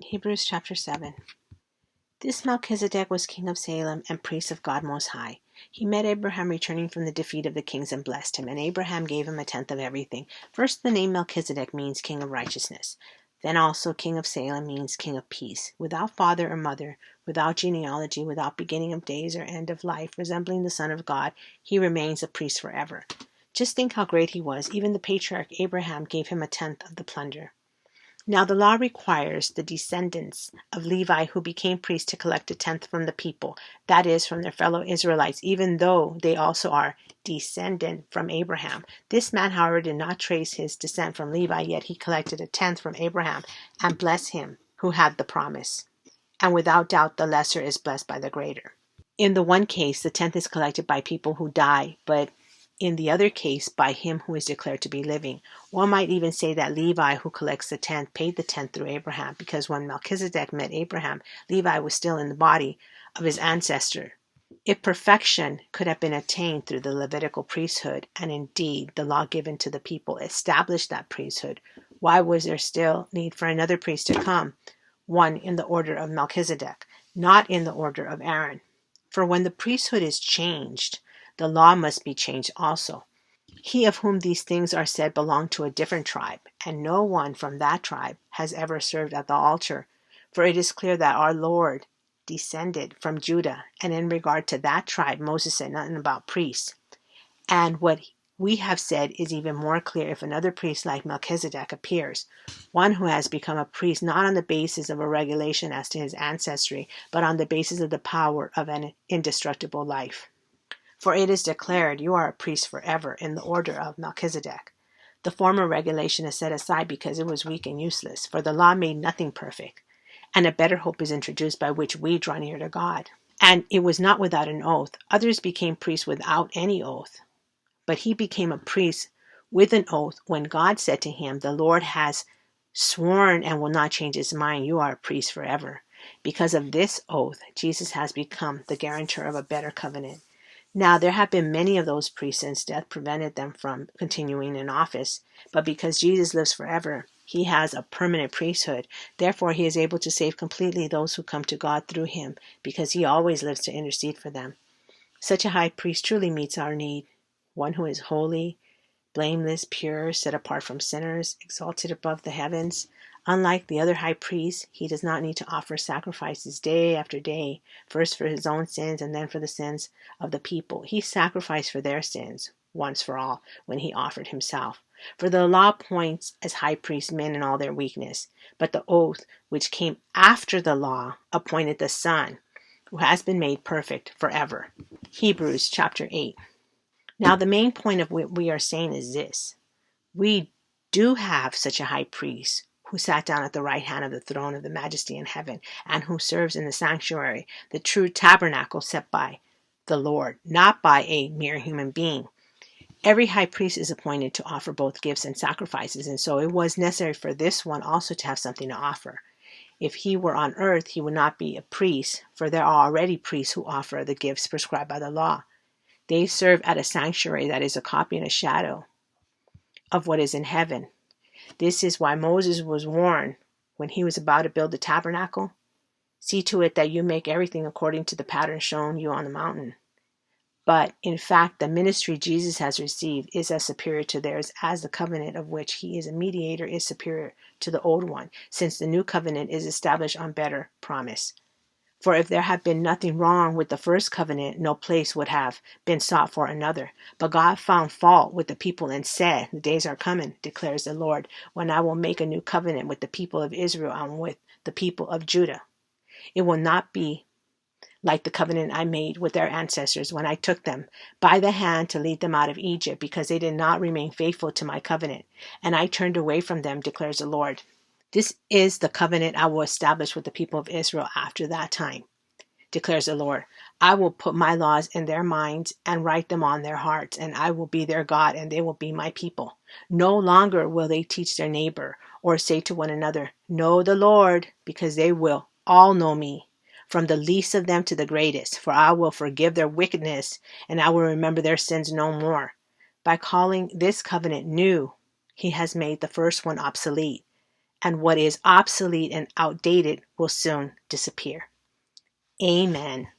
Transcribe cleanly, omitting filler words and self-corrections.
Hebrews chapter 7. This Melchizedek was king of Salem and priest of God Most High. He met Abraham returning from the defeat of the kings and blessed him, and Abraham gave him a tenth of everything. First, the name Melchizedek means king of righteousness. Then also king of Salem means king of peace. Without father or mother, without genealogy, without beginning of days or end of life, resembling the Son of God, he remains a priest forever. Just think how great he was. Even the patriarch Abraham gave him a tenth of the plunder. Now the law requires the descendants of Levi who became priests to collect a tenth from the people, that is, from their fellow Israelites, even though they also are descendant from Abraham. This man, however, did not trace his descent from Levi, yet he collected a tenth from Abraham and blessed him who had the promise. And without doubt, the lesser is blessed by the greater. In the one case, the tenth is collected by people who die, but in the other case, by him who is declared to be living. One might even say that Levi, who collects the tenth, paid the tenth through Abraham, because when Melchizedek met Abraham, Levi was still in the body of his ancestor. If perfection could have been attained through the Levitical priesthood, and indeed the law given to the people established that priesthood, why was there still need for another priest to come, one in the order of Melchizedek, not in the order of Aaron? For when the priesthood is changed, the law must be changed also. He of whom these things are said belonged to a different tribe, and no one from that tribe has ever served at the altar. For it is clear that our Lord descended from Judah, and in regard to that tribe, Moses said nothing about priests. And what we have said is even more clear if another priest like Melchizedek appears, one who has become a priest not on the basis of a regulation as to his ancestry, but on the basis of the power of an indestructible life. For it is declared, you are a priest forever in the order of Melchizedek. The former regulation is set aside because it was weak and useless, for the law made nothing perfect, and a better hope is introduced by which we draw near to God. And it was not without an oath. Others became priests without any oath, but he became a priest with an oath when God said to him, the Lord has sworn and will not change his mind, you are a priest forever. Because of this oath, Jesus has become the guarantor of a better covenant. Now, there have been many of those priests since death prevented them from continuing in office, but because Jesus lives forever, he has a permanent priesthood. Therefore, he is able to save completely those who come to God through him, because he always lives to intercede for them. Such a high priest truly meets our need, one who is holy, blameless, pure, set apart from sinners, exalted above the heavens. Unlike the other high priests, he does not need to offer sacrifices day after day, first for his own sins and then for the sins of the people. He sacrificed for their sins once for all when he offered himself. For the law appoints as high priests men in all their weakness, but the oath which came after the law appointed the Son, who has been made perfect forever. Hebrews chapter 8. Now the main point of what we are saying is this. We do have such a high priest who sat down at the right hand of the throne of the majesty in heaven, and who serves in the sanctuary, the true tabernacle set by the Lord, not by a mere human being. Every high priest is appointed to offer both gifts and sacrifices, and so it was necessary for this one also to have something to offer. If he were on earth, he would not be a priest, for there are already priests who offer the gifts prescribed by the law. They serve at a sanctuary that is a copy and a shadow of what is in heaven. This is why Moses was warned when he was about to build the tabernacle. See to it that you make everything according to the pattern shown you on the mountain. But in fact, the ministry Jesus has received is as superior to theirs as the covenant of which he is a mediator is superior to the old one, since the new covenant is established on better promise. For if there had been nothing wrong with the first covenant, no place would have been sought for another. But God found fault with the people and said, the days are coming, declares the Lord, when I will make a new covenant with the people of Israel and with the people of Judah. It will not be like the covenant I made with their ancestors when I took them by the hand to lead them out of Egypt, because they did not remain faithful to my covenant, and I turned away from them, declares the Lord. This is the covenant I will establish with the people of Israel after that time, declares the Lord. I will put my laws in their minds and write them on their hearts, and I will be their God, and they will be my people. No longer will they teach their neighbor or say to one another, know the Lord, because they will all know me, from the least of them to the greatest, for I will forgive their wickedness, and I will remember their sins no more. By calling this covenant new, he has made the first one obsolete. and what is obsolete and outdated will soon disappear. Amen.